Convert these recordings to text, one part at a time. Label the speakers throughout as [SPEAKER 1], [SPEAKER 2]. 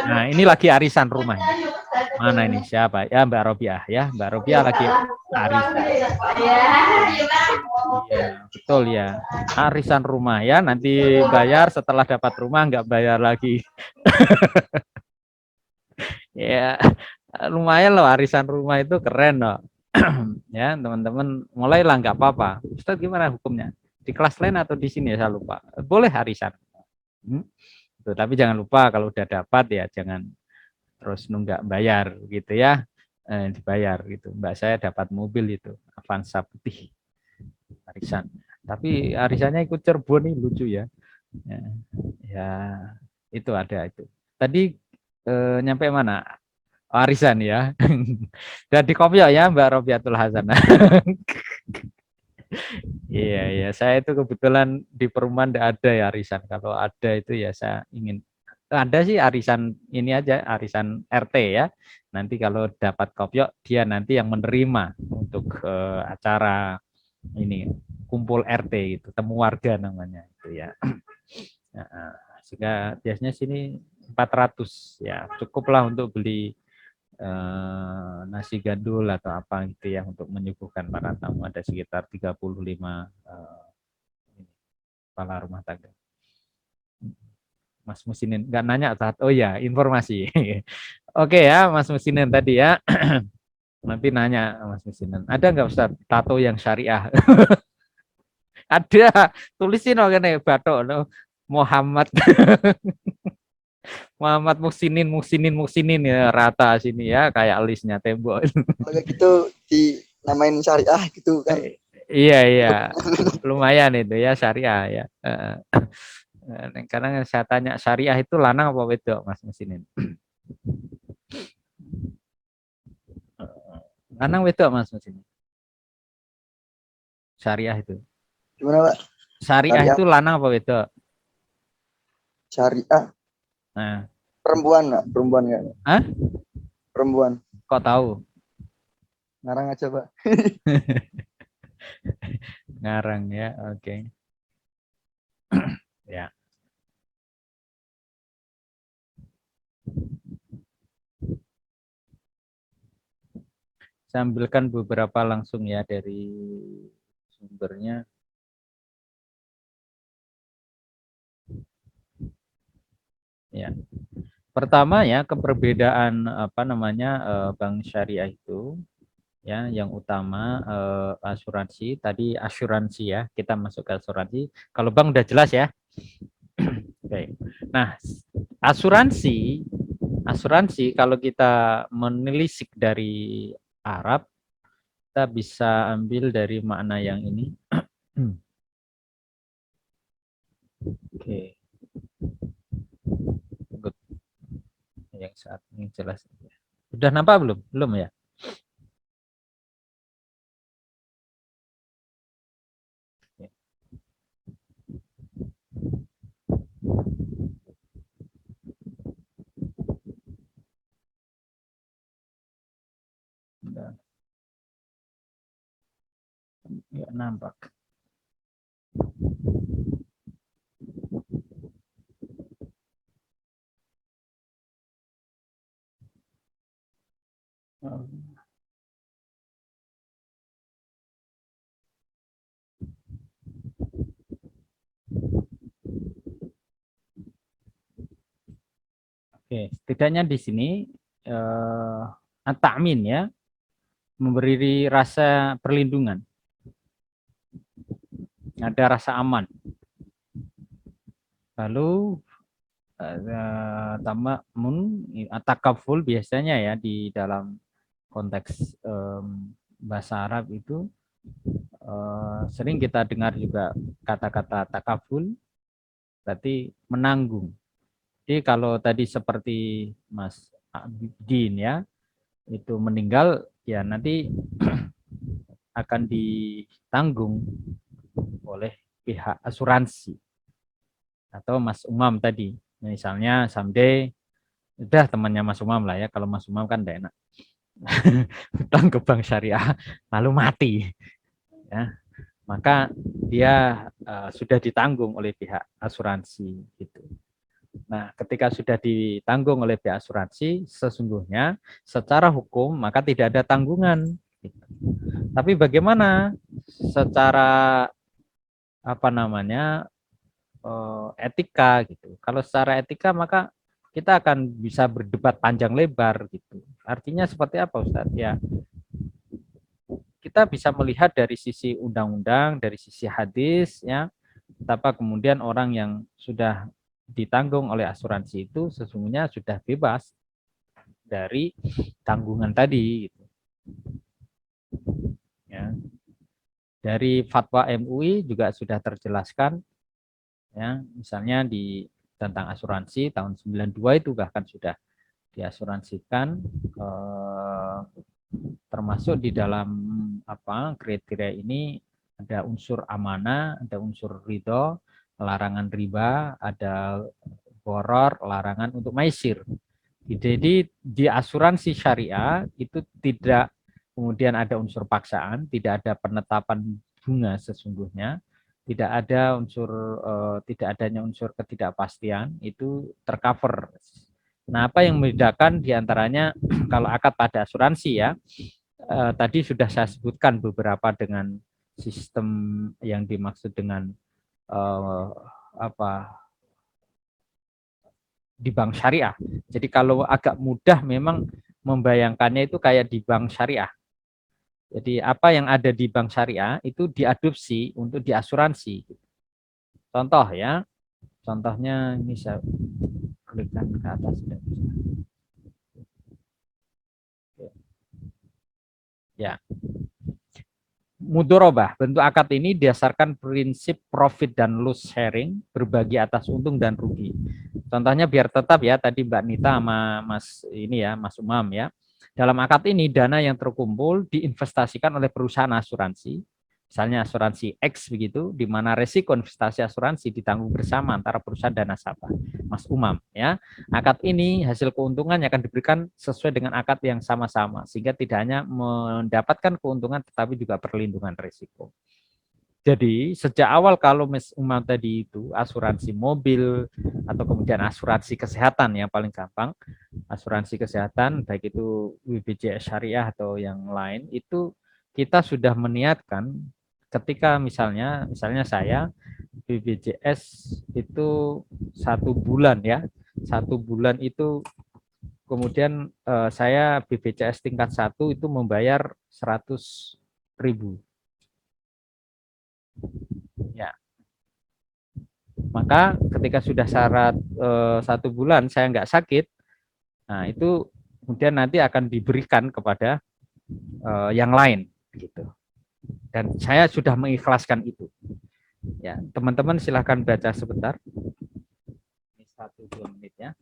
[SPEAKER 1] Nah, ini lagi arisan rumah. Mana ini siapa? Ya Mbak Robiah ya. Mbak Robiah lagi arisan. Iya, betul ya. Arisan rumah ya. Nanti bayar setelah dapat rumah nggak bayar lagi. Ya, lumayan loh arisan rumah itu keren loh. Ya, teman-teman mulailah nggak apa-apa. Ustaz gimana hukumnya? Di kelas lain atau di sini ya saya lupa. Boleh arisan. Tuh, tapi jangan lupa kalau udah dapat ya jangan terus nunggak bayar gitu ya. Dibayar gitu. Mbak saya dapat mobil itu Avanza putih arisan. Tapi arisannya ikut Cirebon nih lucu ya. Ya, ya itu ada itu. Tadi nyampe mana? Arisan ya. Dan di Kopyo ya Mbak Robiatul Hasanah. Iya, iya. Saya itu kebetulan di perumahan tidak ada ya arisan. Kalau ada itu ya saya ingin ada sih arisan ini aja, arisan RT ya. Nanti kalau dapat kopyo dia nanti yang menerima untuk acara ini kumpul RT itu, temu warga namanya itu ya. Nah, sehingga biasanya sini 400 ya, cukuplah untuk beli nasi gandul atau apa gitu ya untuk menyuguhkan para tamu ada sekitar 35 kepala rumah tangga. Mas Musinin nggak nanya saat oh ya informasi. Oke ya Mas Musinin tadi ya nanti nanya Mas Musinin ada nggak Ustaz tato yang syariah? Ada tulisin oke nih batok no. Muhammad Muhammad Musinin Musinin Musinin ya rata sini ya kayak listnya tembok.
[SPEAKER 2] Kalau gitu dinamain syariah gitu kan.
[SPEAKER 1] Iya iya lumayan itu ya syariah ya. Karena saya tanya syariah itu lanang apa wedok Mas Musinin? Lanang wedok Mas Musinin? Syariah itu.
[SPEAKER 2] Gimana Pak?
[SPEAKER 1] Syariah
[SPEAKER 2] Syariah.
[SPEAKER 1] itu lanang apa wedok?
[SPEAKER 2] Syariah.
[SPEAKER 1] Nah,
[SPEAKER 2] Perempuan nggak? Perempuan nggak?
[SPEAKER 1] Hah?
[SPEAKER 2] Perempuan.
[SPEAKER 1] Kok tahu?
[SPEAKER 2] Ngarang aja Pak.
[SPEAKER 1] Ngarang ya, oke. Ya, saya ambilkan beberapa langsung ya dari sumbernya. Ya, pertama ya keperbedaan apa namanya bank syariah itu ya yang utama asuransi tadi asuransi ya kita masuk ke asuransi kalau bank udah jelas ya. Oke. Nah asuransi asuransi kalau kita menelisik dari Arab kita bisa ambil dari makna yang ini. Oke. Good. Yang saat ini jelas. Sudah nampak belum? Belum ya? Nggak nampak. Oke, setidaknya di sini at-ta'min ya, memberi rasa perlindungan, ada rasa aman. Lalu tamakmun takaful biasanya ya di dalam konteks bahasa Arab itu sering kita dengar juga kata-kata takaful, berarti menanggung. Jadi kalau tadi seperti Mas Abidin ya, itu meninggal ya nanti akan ditanggung oleh pihak asuransi atau Mas Umam tadi. Misalnya someday udah temannya Mas Umam lah ya. Kalau Mas Umam kan tidak enak. Hutang ke bank syariah lalu mati. Ya, maka dia sudah ditanggung oleh pihak asuransi gitu. Nah, ketika sudah ditanggung oleh pihak asuransi, sesungguhnya secara hukum maka tidak ada tanggungan. Tapi bagaimana secara apa namanya etika gitu. Kalau secara etika maka kita akan bisa berdebat panjang lebar gitu. Artinya seperti apa Ustaz? Ya, kita bisa melihat dari sisi undang-undang, dari sisi hadis ya, betapa kemudian orang yang sudah ditanggung oleh asuransi itu sesungguhnya sudah bebas dari tanggungan tadi gitu. Ya. Dari fatwa MUI juga sudah terjelaskan ya, misalnya di tentang asuransi tahun 92 itu bahkan sudah diasuransikan termasuk di dalam apa kriteria ini ada unsur amanah, ada unsur ridho, larangan riba, ada boror, larangan untuk maisir. Jadi di asuransi syariah itu tidak kemudian ada unsur paksaan, tidak ada penetapan bunga sesungguhnya, tidak ada unsur tidak adanya unsur ketidakpastian itu tercover. Nah, apa yang membedakan diantaranya kalau akad pada asuransi ya, tadi sudah saya sebutkan beberapa dengan sistem yang dimaksud dengan eh, apa di bank syariah. Jadi kalau agak mudah memang membayangkannya itu kayak di bank syariah. Jadi apa yang ada di bank syariah itu diadopsi untuk diasuransi. Contoh ya, contohnya ini saya klikkan ke atas sudah bisa. Ya, mudorobah, bentuk akad ini didasarkan prinsip profit dan loss sharing, berbagi atas untung dan rugi. Contohnya biar tetap ya, tadi Mbak Nita sama Mas ini ya, Mas Umam ya. Dalam akad ini dana yang terkumpul diinvestasikan oleh perusahaan asuransi, misalnya asuransi X begitu, di mana resiko investasi asuransi ditanggung bersama antara perusahaan dan nasabah. Mas Umam ya. Akad ini hasil keuntungan yang akan diberikan sesuai dengan akad yang sama-sama sehingga tidak hanya mendapatkan keuntungan tetapi juga perlindungan risiko. Jadi sejak awal kalau Mas Umam tadi itu asuransi mobil atau kemudian asuransi kesehatan yang paling gampang, asuransi kesehatan baik itu BPJS Syariah atau yang lain itu kita sudah meniatkan ketika misalnya saya BPJS itu 1 bulan ya, 1 bulan itu kemudian saya BPJS tingkat 1 itu membayar 100.000 ya. Maka ketika sudah syarat 1 bulan saya nggak sakit, nah itu kemudian nanti akan diberikan kepada yang lain gitu. Dan saya sudah mengikhlaskan itu. Ya, teman-teman silahkan baca sebentar. Ini 1-2 menit ya.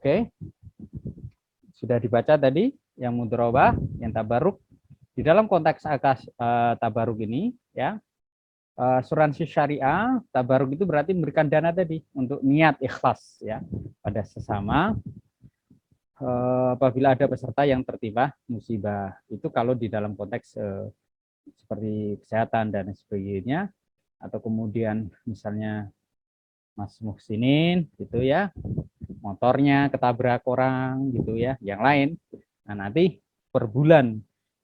[SPEAKER 1] Oke. Sudah dibaca tadi yang mudharabah, yang tabaruk. Di dalam konteks tabaruk ini ya, asuransi syariah tabaruk itu berarti memberikan dana tadi untuk niat ikhlas ya pada sesama apabila ada peserta yang tertimpa musibah. Itu kalau di dalam konteks seperti kesehatan dan sebagainya, atau kemudian misalnya Mas Muhsinin gitu ya, motornya ketabrak orang gitu ya, yang lain. Nah, nanti per bulan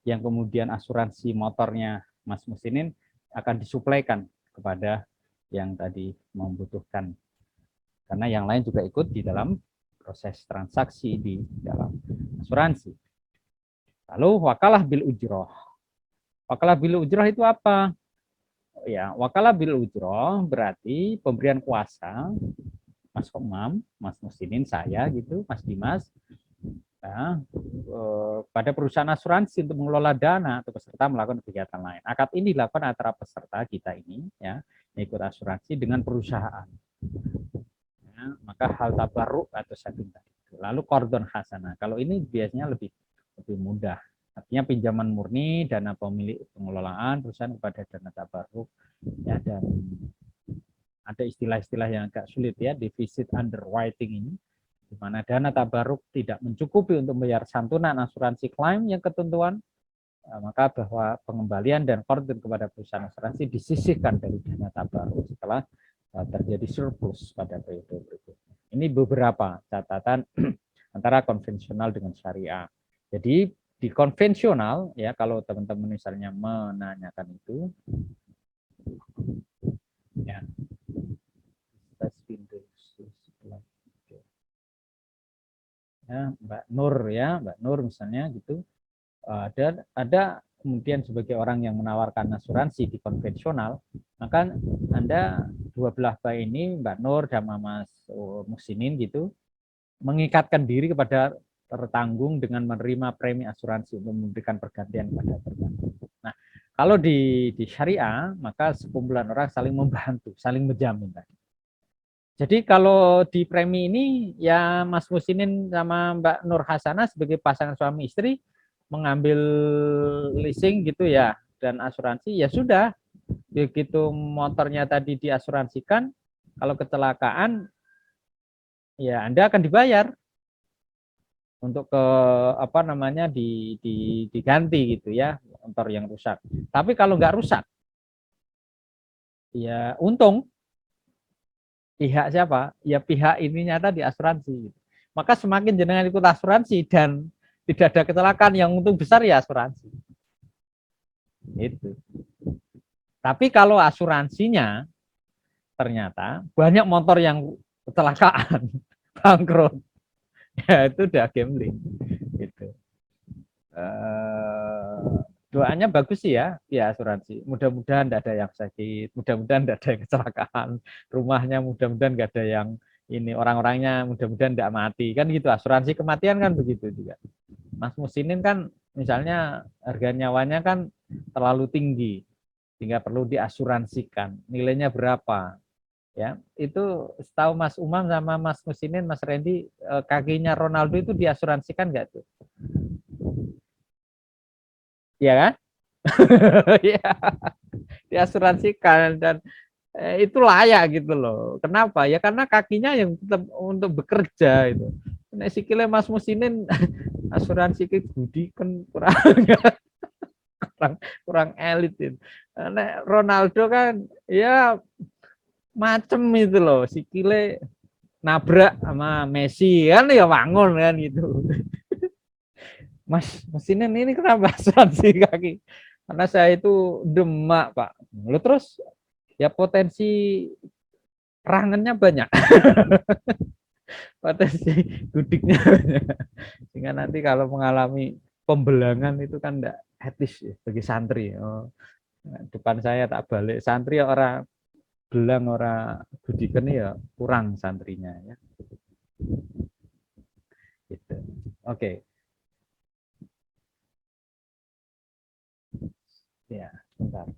[SPEAKER 1] yang kemudian asuransi motornya Mas Muhsinin akan disuplaikan kepada yang tadi membutuhkan. Karena yang lain juga ikut di dalam proses transaksi di dalam asuransi. Lalu wakalah bil ujroh. Wakalah bil ujroh itu apa? Ya, wakalah bil ujroh berarti pemberian kuasa Mas Komam, Mas Musinin, saya gitu, Mas Dimas, ya, pada perusahaan asuransi untuk mengelola dana atau peserta melakukan kegiatan lain. Akad ini dilakukan antara peserta kita ini, ya, ikut asuransi dengan perusahaan. Ya, maka hal tabarruk atau sabin tadi. Lalu kordon hasanah. Kalau ini biasanya lebih mudah. Artinya pinjaman murni, dana pemilik pengelolaan perusahaan kepada dana tabarruk, ya, dan ada istilah-istilah yang agak sulit ya, defisit underwriting ini, di mana dana tabarruk tidak mencukupi untuk membayar santunan asuransi klaim yang ketentuan, maka bahwa pengembalian dan kordon kepada perusahaan asuransi disisihkan dari dana tabarruk setelah terjadi surplus pada periode berikutnya. Ini beberapa catatan antara konvensional dengan syariah. Jadi di konvensional ya, kalau teman-teman misalnya menanyakan itu ya, ya Mbak Nur ya, Mbak Nur misalnya gitu, ada kemudian sebagai orang yang menawarkan asuransi di konvensional, maka Anda dua belah baik ini, Mbak Nur dan Mas Musinin gitu, mengikatkan diri kepada tertanggung dengan menerima premi asuransi untuk memberikan pergantian pada tergantung. Nah, kalau di syariah, maka sekumpulan orang saling membantu, saling menjamin. Jadi kalau di premi ini ya Mas Musinin sama Mbak Nur Hasanah sebagai pasangan suami istri mengambil leasing gitu ya, dan asuransi ya sudah, begitu motornya tadi diasuransikan, kalau kecelakaan ya Anda akan dibayar untuk ke apa namanya diganti gitu ya motor yang rusak. Tapi kalau nggak rusak ya untung pihak siapa? Ya pihak ininya tadi asuransi. Maka semakin jenengan ikut asuransi dan tidak ada kecelakaan yang untung besar ya asuransi. Itu. Tapi kalau asuransinya ternyata banyak motor yang kecelakaan, bangkrut, ya itu udah gambling. Gitu. Doanya bagus sih ya asuransi. Mudah-mudahan tidak ada yang sakit, mudah-mudahan tidak ada yang kecelakaan, rumahnya mudah-mudahan nggak ada yang ini, orang-orangnya mudah-mudahan tidak mati, kan gitu. Asuransi kematian kan begitu juga. Mas Musinin kan misalnya harga nyawanya kan terlalu tinggi, sehingga perlu diasuransikan. Nilainya berapa? Ya, itu setahu Mas Umam sama Mas Musinin, Mas Randy, kakinya Ronaldo itu diasuransikan nggak tuh? Iya kan? Iya, diasuransikan dan itu layak gitu loh. Kenapa? Ya karena kakinya yang tetap untuk bekerja itu. Nek sikile Mas Musinin asuransi ke Budi kan kurang kurang, kurang elit itu. Nek Ronaldo kan ya macem itu loh, sikile nabrak sama Messi kan ya bangun kan gitu. Mas Musinin ini kenapa asuransi kaki? Karena saya itu demak Pak. Lalu terus ya potensi rangannya banyak. Potensi gudiknya banyak. Sehingga nanti kalau mengalami pembelangan itu kan enggak etis ya, bagi santri. Oh, depan saya tak balik santri ya orang belang orang gudikan ya kurang santrinya ya. Gitu. Oke. Ya, bentar.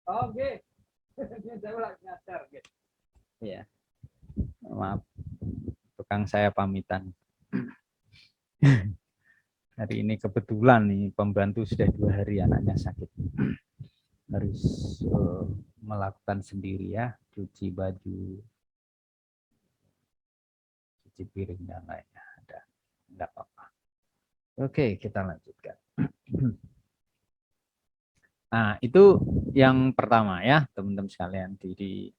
[SPEAKER 1] Oke. Saya ulang ngajar. Ya, maaf, tukang saya pamitan. Hari ini kebetulan nih pembantu sudah 2 hari anaknya sakit. Harus melakukan sendiri ya, cuci baju, cuci piring dan lainnya. Ada, enggak apa-apa. Oke, kita lanjutkan. Nah, itu yang pertama ya, teman-teman sekalian. Jadi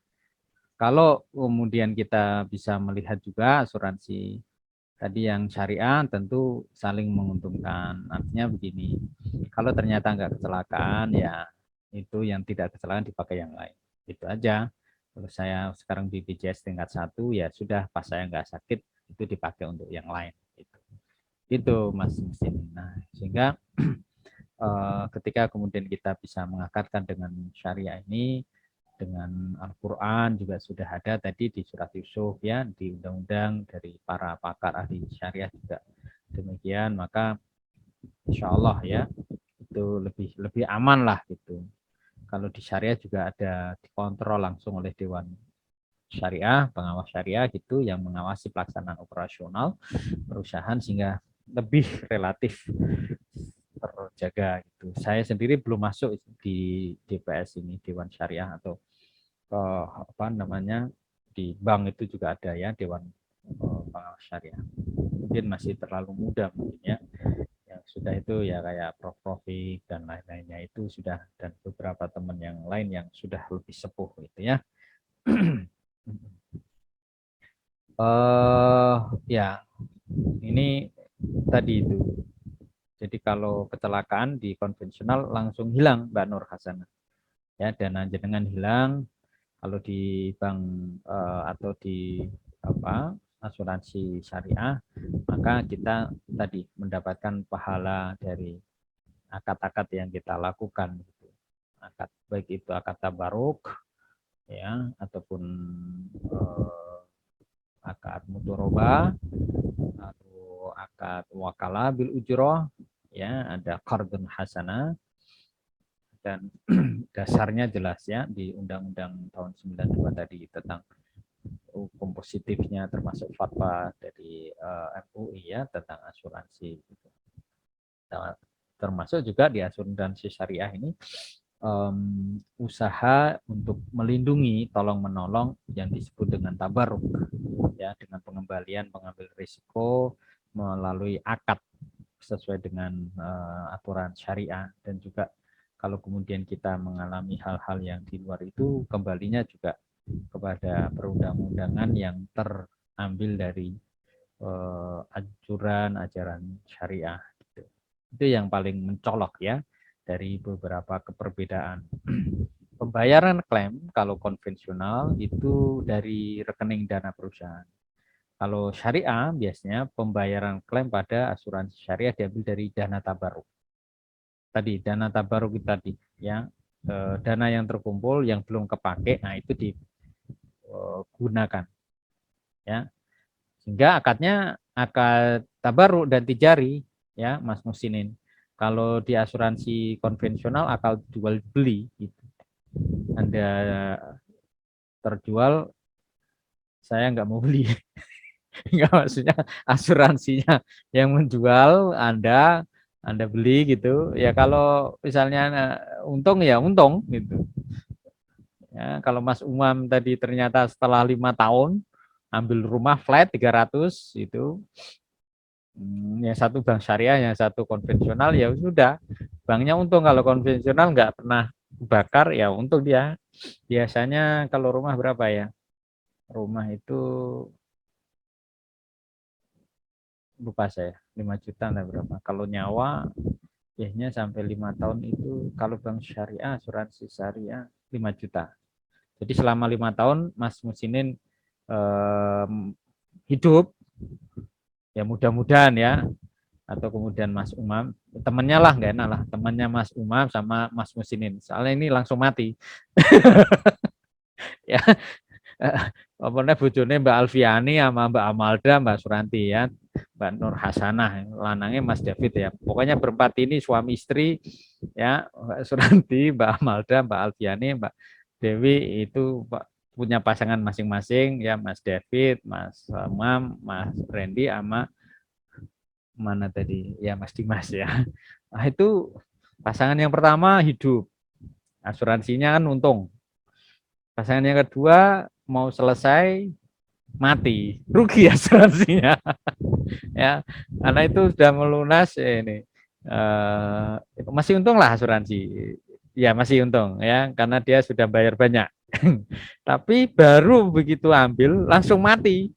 [SPEAKER 1] kalau kemudian kita bisa melihat juga asuransi tadi yang syariah tentu saling menguntungkan. Artinya begini, kalau ternyata enggak kecelakaan ya itu yang tidak kecelakaan dipakai yang lain. Itu aja. Kalau saya sekarang BPJS tingkat 1 ya sudah pas saya enggak sakit itu dipakai untuk yang lain. Itu Mas Musin. Nah, sehingga ketika kemudian kita bisa mengakatkan dengan syariah ini dengan Al-Quran juga sudah ada tadi di surat Yusuf ya, di undang-undang dari para pakar ahli syariah juga demikian, maka insya Allah ya itu lebih aman lah gitu. Kalau di syariah juga ada dikontrol langsung oleh Dewan Syariah, pengawas syariah gitu yang mengawasi pelaksanaan operasional perusahaan sehingga lebih relatif terjaga gitu. Saya sendiri belum masuk di DPS ini, Dewan Syariah, atau apa namanya di bank itu juga ada ya Dewan Pengawas Syariah. Mungkin masih terlalu muda mungkin ya. Yang sudah itu ya kayak Prof. Profik dan lain-lainnya itu sudah, dan beberapa teman yang lain yang sudah lebih sepuh gitu ya. Ya ini tadi itu. Jadi kalau kecelakaan di konvensional langsung hilang Mbak Nur Hasanah. Ya, dana jenengan hilang. Kalau di bank atau di apa asuransi syariah, maka kita tadi mendapatkan pahala dari akad-akad yang kita lakukan. Akad baik itu akad tabaruk ya ataupun akad mudoroba atau akad wakala bil ujroh ya, ada qardun hasanah, dan dasarnya jelas ya di Undang-Undang tahun 92 tadi tentang hukum positifnya, termasuk fatwa dari MUI ya tentang asuransi. Nah, termasuk juga di asuransi syariah ini usaha untuk melindungi, tolong menolong yang disebut dengan tabarruk ya, dengan pengembalian mengambil risiko melalui akad sesuai dengan aturan syariah, dan juga kalau kemudian kita mengalami hal-hal yang di luar itu kembalinya juga kepada perundang-undangan yang terambil dari anjuran ajaran syariah. Itu yang paling mencolok ya dari beberapa keperbedaan. Pembayaran klaim kalau konvensional itu dari rekening dana perusahaan. Kalau syariah biasanya pembayaran klaim pada asuransi syariah diambil dari dana tabaruk. Tadi dana tabaruk tadi ya, dana yang terkumpul yang belum kepake, nah itu digunakan ya. Sehingga akadnya akad tabaruk dan tijari ya Mas Musinin. Kalau di asuransi konvensional akad jual beli gitu. Anda terjual, saya nggak mau beli. Enggak, maksudnya asuransinya yang menjual, Anda beli gitu. Ya kalau misalnya untung ya untung gitu. Ya, kalau Mas Umam tadi ternyata setelah 5 tahun ambil rumah flat 300 itu, yang satu bank syariah, yang satu konvensional, ya sudah. Banknya untung, kalau konvensional nggak pernah bakar ya untung dia. Biasanya kalau rumah berapa ya? Rumah itu lupa saya, 5 juta lah berapa. Kalau nyawa biasanya sampai 5 tahun itu kalau bank syariah, asuransi syariah 5 juta. Jadi selama 5 tahun Mas Musinin hidup, ya mudah-mudahan ya, atau kemudian Mas Umam, temennya lah, nggak enak lah, temannya Mas Umam sama Mas Musinin. Soalnya ini langsung mati. Ya, pokoknya bojone Mbak Alfiani sama Mbak Amalda, Mbak Suranti ya, Mbak Nur Hasanah, lanangnya Mas David ya. Pokoknya berempat ini suami istri ya, Mbak Suranti, Mbak Amalda, Mbak Alfiani, Mbak Dewi, itu punya pasangan masing-masing ya, Mas David, Mas Mam, Mas Randy sama mana tadi ya Mas Dimas ya. Nah itu pasangan yang pertama hidup, asuransinya kan untung. Pasangan yang kedua mau selesai mati, rugi asuransinya ya, karena itu sudah melunas ini masih untung lah asuransi ya, masih untung ya karena dia sudah bayar banyak. Tapi baru begitu ambil langsung mati.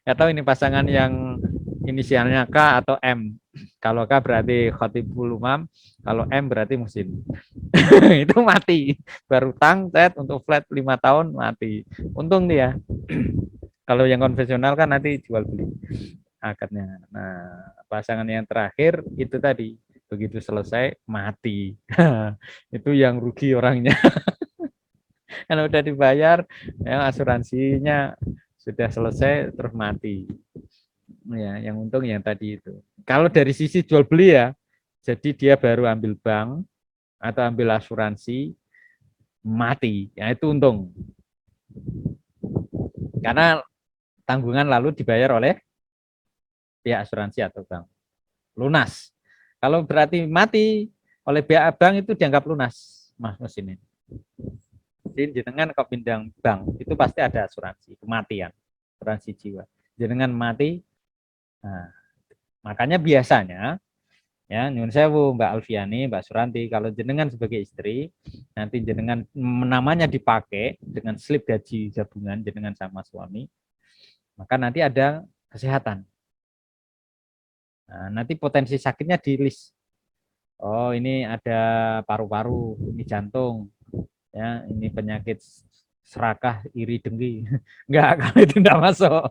[SPEAKER 1] Nggak tahu ini pasangan yang inisialnya K atau M. Kalau K berarti Khotibul Umam, kalau M berarti Musin. Itu mati. Baru set untuk flat 5 tahun mati. Untung dia. Kalau yang konvensional kan nanti jual beli akadnya. Nah, pasangan yang terakhir itu tadi begitu selesai mati. Itu yang rugi orangnya. Kalau udah dibayar, ya asuransinya sudah selesai terus mati. Ya, yang untung yang tadi itu. Kalau dari sisi jual beli ya, jadi dia baru ambil bank atau ambil asuransi mati, ya itu untung. Karena tanggungan lalu dibayar oleh pihak asuransi atau bank. Lunas. Kalau berarti mati oleh pihak bank itu dianggap lunas, Mas Mesin ini. Jadi jenengan kok pindah bank itu pasti ada asuransi kematian, asuransi jiwa. Jenengan mati, nah, makanya biasanya ya nyun sewu Mbak Alfiani, Mbak Suranti, kalau jenengan sebagai istri nanti jenengan namanya dipakai dengan slip gaji gabungan jenengan sama suami, maka nanti ada kesehatan. Nah, nanti potensi sakitnya di list. Oh ini ada paru-paru, ini jantung, ya ini penyakit serakah, iri, dengki. Enggak, kalau itu enggak masuk.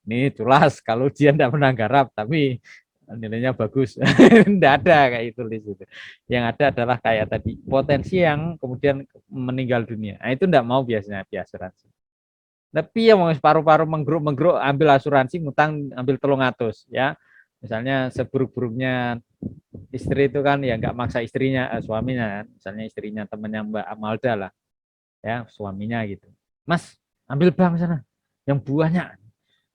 [SPEAKER 1] Ini jelas kalau ujian enggak pernah garap, tapi nilainya bagus. Enggak ada kayak itu list itu. Yang ada adalah kayak tadi potensi yang kemudian meninggal dunia. Nah, itu enggak mau biasanya di asuransi. Tapi yang mau paru-paru menggeruk ambil asuransi, ngutang ambil 300 ya. Misalnya seburuk-buruknya istri itu kan ya nggak maksa istrinya, suaminya kan. Misalnya istrinya temannya Mbak Amalda lah, ya suaminya gitu. Mas, ambil bank sana, yang buahnya.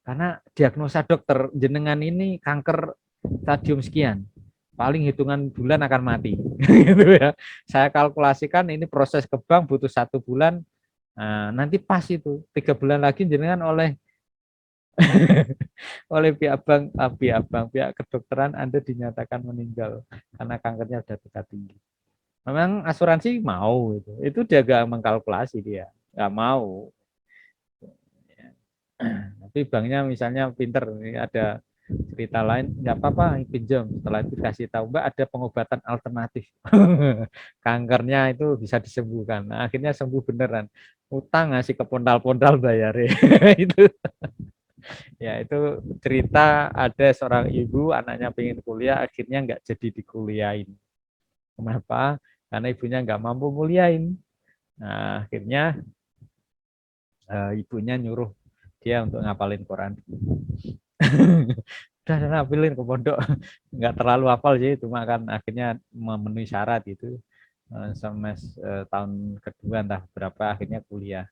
[SPEAKER 1] Karena diagnosa dokter jenengan ini kanker stadium sekian, paling hitungan bulan akan mati. Gitu ya. Saya kalkulasikan ini proses ke bank butuh 1 bulan. Nah, nanti pas itu 3 bulan lagi jenengan oleh oleh pihak kedokteran Anda dinyatakan meninggal karena kankernya sudah tingkat tinggi. Memang asuransi mau itu dia gak mengkalkulasi, dia nggak mau. Tapi banknya misalnya pinter, ada cerita lain nggak apa-apa pinjam, setelah itu kasih tahu Mbak ada pengobatan alternatif. Kankernya itu bisa disembuhkan. Nah, akhirnya sembuh beneran, utang ngasih ke pondal-pondal bayar. Itu ya itu cerita ada seorang ibu anaknya pengen kuliah akhirnya nggak jadi dikuliahin. Kenapa? Karena ibunya nggak mampu kuliahin. Nah, akhirnya ibunya nyuruh dia untuk ngapalin Quran. Udah ngapalin ke pondok, nggak terlalu hafal sih, cuma kan akhirnya memenuhi syarat itu. Tahun kedua entah berapa akhirnya kuliah.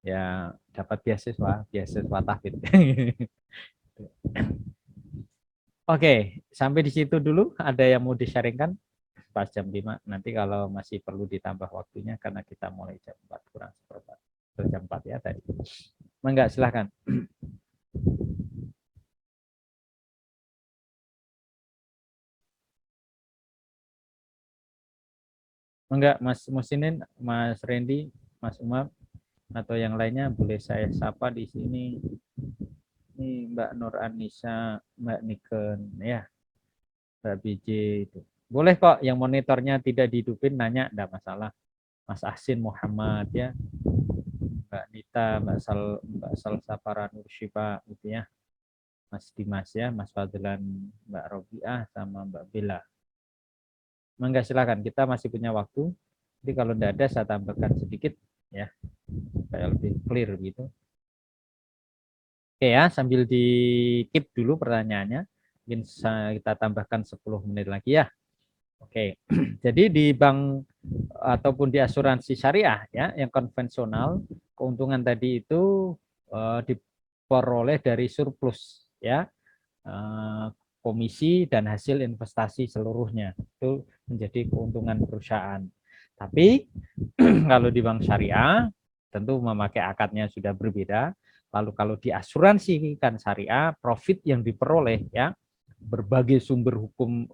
[SPEAKER 1] Ya dapat beasiswa tahfidz. Oke, sampai di situ dulu. Ada yang mau di-sharingkan? Pas jam 5. Nanti kalau masih perlu ditambah waktunya karena kita mulai jam 4 kurang seperempat. Jam 4 ya tadi. Enggak, silahkan. Enggak, Mas Musinin, Mas Randy, Mas Umar, atau yang lainnya boleh saya sapa di sini. Ini Mbak Nur Anissa, Mbak Niken, ya, Mbak BJ itu. Boleh kok yang monitornya tidak dihidupin nanya, enggak masalah. Mas Asin Muhammad ya, Mbak Nita, Mbak Sal Sapara Nursyifa gitu ya. Mas Dimas ya, Mas Fadlan, Mbak Robiah sama Mbak Bella. Enggak silakan, kita masih punya waktu. Jadi kalau tidak ada saya tambahkan sedikit ya, supaya lebih clear gitu. Oke ya, sambil di keep dulu pertanyaannya. Mungkin kita tambahkan 10 menit lagi ya. Oke. Jadi di bank ataupun di asuransi syariah ya yang konvensional, keuntungan tadi itu diperoleh dari surplus ya, komisi dan hasil investasi seluruhnya itu menjadi keuntungan perusahaan. Tapi kalau di bank syariah tentu memakai akadnya sudah berbeda. Lalu kalau di asuransi kan syariah, profit yang diperoleh ya berbagai sumber hukum,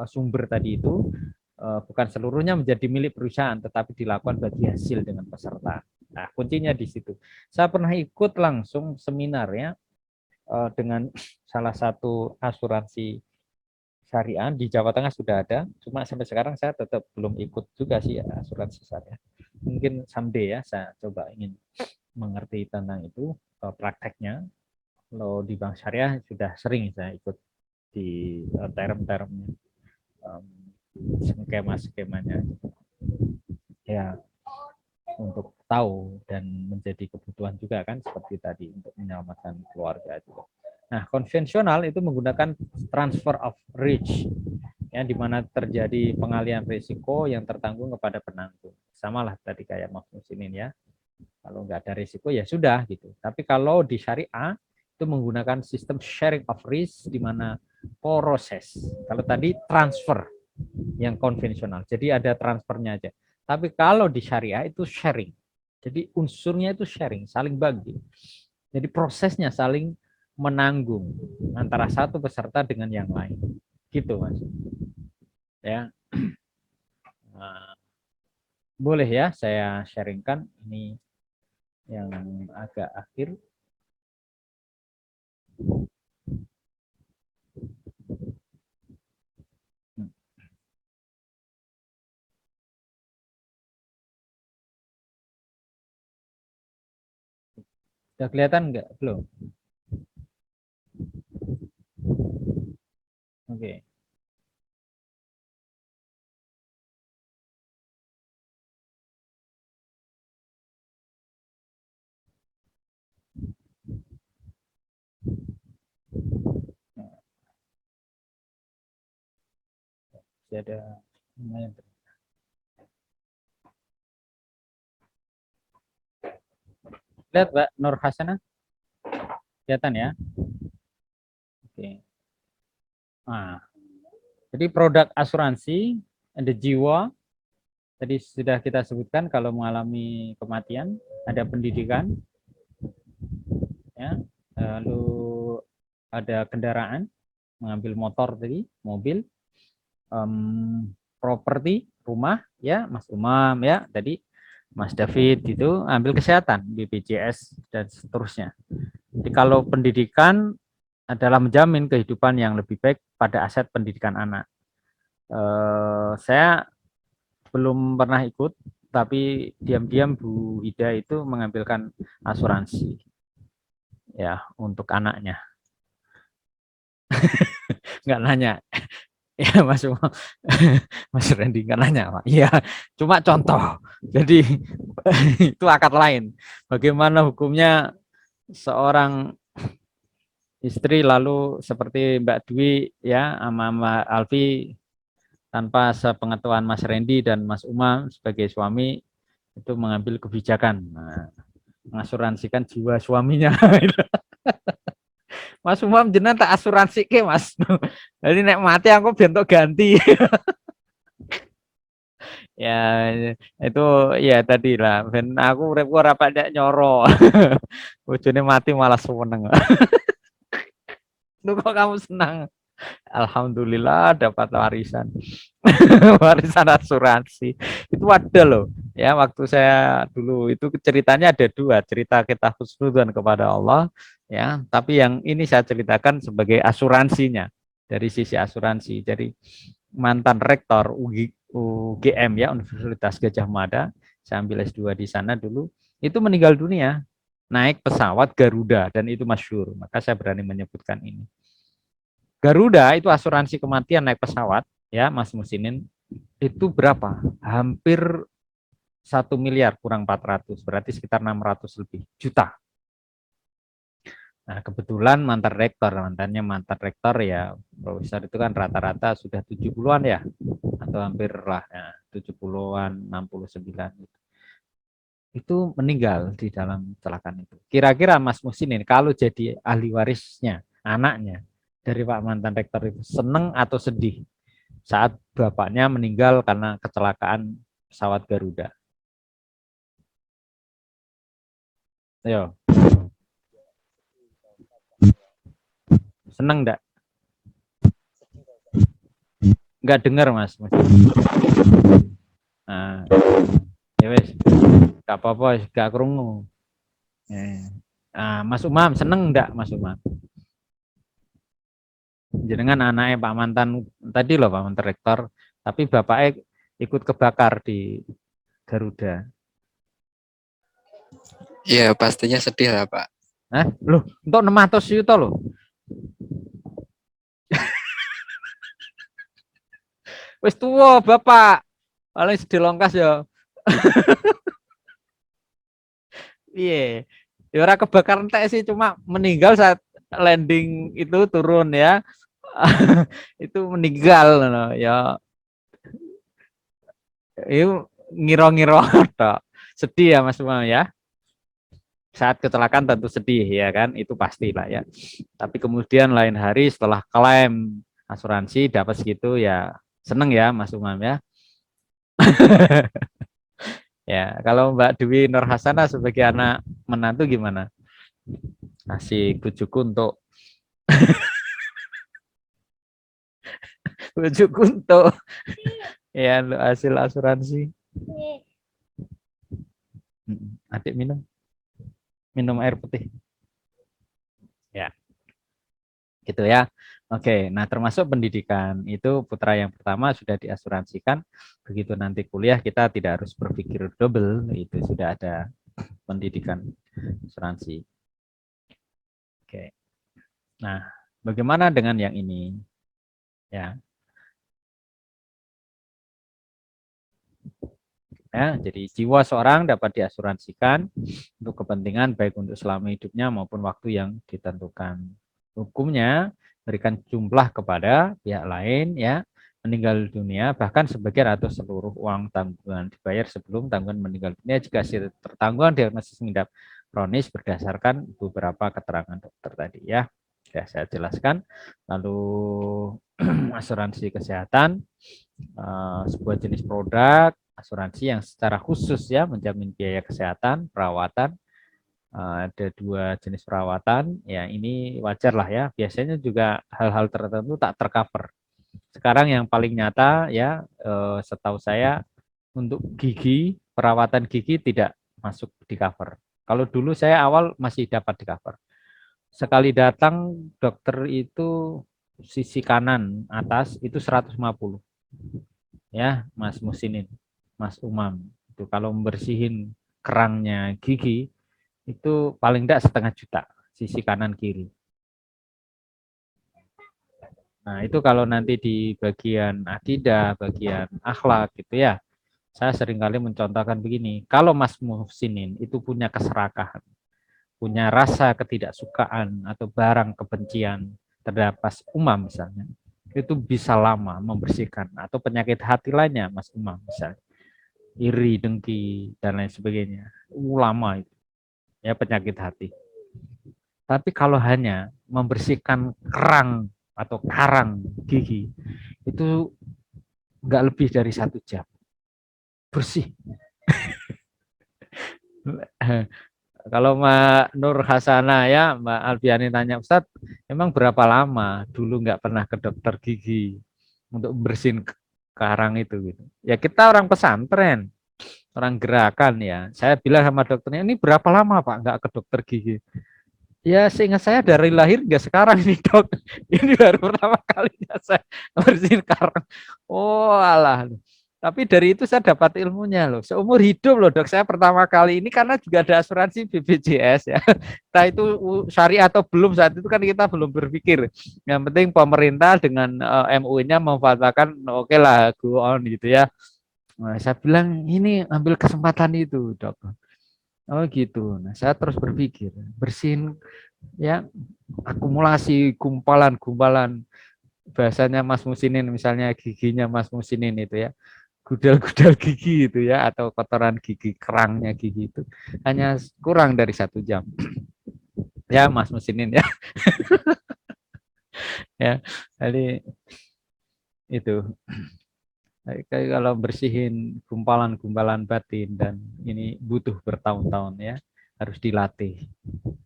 [SPEAKER 1] sumber tadi itu bukan seluruhnya menjadi milik perusahaan, tetapi dilakukan bagi hasil dengan peserta. Nah, kuncinya di situ. Saya pernah ikut langsung seminar ya dengan salah satu asuransi syariah di Jawa Tengah sudah ada, cuma sampai sekarang saya tetap belum ikut juga sih asuransi syariah. Mungkin someday ya saya coba ingin mengerti tentang itu prakteknya. Kalau di bank syariah sudah sering saya ikut di term-termnya, skema-skemanya ya, untuk tahu dan menjadi kebutuhan juga kan seperti tadi untuk menyelamatkan keluarga juga. Nah, konvensional itu menggunakan transfer of risk ya, di mana terjadi pengalian risiko yang tertanggung kepada penanggung. Samalah tadi kayak Mas Muslimin ya. Kalau nggak ada risiko ya sudah gitu. Tapi kalau di syariah itu menggunakan sistem sharing of risk di mana proses. Kalau tadi transfer yang konvensional. Jadi ada transfernya aja. Tapi kalau di syariah itu sharing. Jadi unsurnya itu sharing, saling bagi. Jadi prosesnya saling menanggung antara satu peserta dengan yang lain. Gitu, Mas. Ya. Nah, boleh ya saya sharingkan ini yang agak akhir. Sudah kelihatan enggak? Belum. Oke. Masih ada lumayan. Lihat Mbak Nur Hasanah, kelihatan ya? Oke. Nah, jadi produk asuransi ada jiwa, tadi sudah kita sebutkan kalau mengalami kematian, ada pendidikan, ya, lalu ada kendaraan, mengambil motor tadi, mobil, properti, rumah, ya, Mas Umam, ya, tadi Mas David itu ambil kesehatan, BPJS dan seterusnya. Jadi kalau pendidikan adalah menjamin kehidupan yang lebih baik pada aset pendidikan anak. Saya belum pernah ikut, tapi diam-diam Bu Ida itu mengambilkan asuransi ya untuk anaknya. Nggak nanya, ya Mas Mas Randy nggak nanya, Pak. Iya, cuma contoh. Jadi itu akad lain. Bagaimana hukumnya seorang istri lalu seperti Mbak Dwi ya sama Mbak Alfi tanpa sepengetahuan Mas Randy dan Mas Umam sebagai suami itu mengambil kebijakan mengasuransikan jiwa suaminya. Mas Umam jenengan tak asuransi ke Mas. Jadi nek mati aku bentuk ganti. Ya itu ya tadi lah. Ben aku urip ora pada nyoro. Bojone mati malah seneng. Lu kok kamu senang? Alhamdulillah dapat warisan. Warisan asuransi. Itu ada loh. Ya, waktu saya dulu itu ceritanya ada dua, cerita kita husnudzon kepada Allah ya, tapi yang ini saya ceritakan sebagai asuransinya dari sisi asuransi. Jadi mantan rektor UGM ya, Universitas Gajah Mada, saya ambil S2 di sana dulu, itu meninggal dunia naik pesawat Garuda dan itu masyhur. Maka saya berani menyebutkan ini. Garuda itu asuransi kematian naik pesawat ya Mas Musinin itu berapa? Hampir 1 miliar kurang 400, berarti sekitar 600 lebih juta. Nah, kebetulan mantannya mantan rektor ya, profesor itu kan rata-rata sudah 70-an ya, atau hampir lah. Ya. 70-an, 69 itu meninggal di dalam kecelakaan itu. Kira-kira Mas Musin ini kalau jadi ahli warisnya, anaknya dari Pak mantan rektor itu seneng atau sedih saat bapaknya meninggal karena kecelakaan pesawat Garuda? Ayo, seneng enggak? Enggak dengar Mas. Nah, ya wes, enggak apa-apa, enggak krungu. Nah, Mas Umam seneng enggak Mas Umam? Jenengan anaknya Pak mantan tadi loh Pak mantan rektor, tapi bapaknya ikut kebakar di Garuda.
[SPEAKER 3] Iya, pastinya sedih lah, Pak.
[SPEAKER 1] Hah? Loh, untuk 600 juta loh. Wis tua Bapak. Paling sedih longkas ya. Iya. Ya ora kebakaran tek sih, cuma meninggal saat landing itu turun ya. Itu meninggal no. Ya itu ngiro-ngiro tok. Sedih ya Mas Umam ya. Saat kecelakaan tentu sedih ya kan, itu pastilah ya. Tapi kemudian lain hari setelah klaim asuransi dapat segitu ya seneng ya Mas Umam ya. Ya, kalau Mbak Dewi Nur Hasanah sebagai anak menantu gimana? Kasih bujuku untuk bujuku untuk ya untuk hasil asuransi. Adik minum air putih. Ya, gitu ya. Oke, nah termasuk pendidikan itu putra yang pertama sudah diasuransikan. Begitu nanti kuliah kita tidak harus berpikir double, itu sudah ada pendidikan asuransi. Oke. Nah, bagaimana dengan yang ini? Ya. Ya, jadi jiwa seorang dapat diasuransikan untuk kepentingan baik untuk selama hidupnya maupun waktu yang ditentukan. Hukumnya berikan jumlah kepada pihak lain ya, meninggal dunia bahkan sebagian atau seluruh uang tanggungan dibayar sebelum tanggungan meninggal dunia jika si tertanggungan diagnosis mengidap kronis berdasarkan beberapa keterangan dokter tadi ya. Ya, saya jelaskan. Lalu asuransi kesehatan sebuah jenis produk asuransi yang secara khusus ya menjamin biaya kesehatan perawatan. Ada dua jenis perawatan ya, ini wajar lah ya, biasanya juga hal-hal tertentu tak tercover. Sekarang yang paling nyata ya setahu saya untuk gigi, perawatan gigi tidak masuk di cover. Kalau dulu saya awal masih dapat di cover. Sekali datang dokter itu sisi kanan atas itu 150 ya Mas Musinin, Mas Umam. Itu kalau membersihin kerangnya gigi itu paling tidak 1,5 juta sisi kanan kiri. Nah, itu kalau nanti di bagian akidah, bagian akhlak gitu ya. Saya seringkali mencontohkan begini, kalau Mas Muhsinin itu punya keserakahan, punya rasa ketidaksukaan atau barang kebencian terhadap Mas Umam misalnya, itu bisa lama membersihkan atau penyakit hati lainnya Mas Umam misalnya, iri, dengki dan lain sebagainya. Lama itu ya penyakit hati. Tapi kalau hanya membersihkan kerang atau karang gigi itu nggak lebih dari 1 jam bersih. Kalau Mbak Nur Hasanah ya, Mbak Albiani tanya, Ustadz, emang berapa lama dulu nggak pernah ke dokter gigi untuk bersihin karang itu gitu. Ya kita orang pesantren, orang gerakan ya. Saya bilang sama dokternya, ini berapa lama Pak nggak ke dokter gigi? Ya seingat saya dari lahir nggak sekarang nih dok. Ini baru pertama kalinya saya bersihin karang. Oh alah. Tapi dari itu saya dapat ilmunya loh. Seumur hidup loh dok, saya pertama kali ini karena juga ada asuransi BPJS ya. Entah itu syariah atau belum, saat itu kan kita belum berpikir. Yang penting pemerintah dengan MUI-nya memfatwakan oke lah go on gitu ya. Nah, saya bilang ini ambil kesempatan itu dok. Oh gitu. Nah saya terus berpikir bersihin ya akumulasi gumpalan-gumpalan bahasanya Mas Musinin misalnya giginya Mas Musinin itu ya. gudal-gudal gigi itu ya, atau kotoran gigi, kerangnya gigi itu hanya kurang dari 1 jam. Ya Mas Musinin ya. Ya, jadi itu. Kayak kalau bersihin gumpalan-gumpalan batin dan ini butuh bertahun-tahun ya, harus dilatih.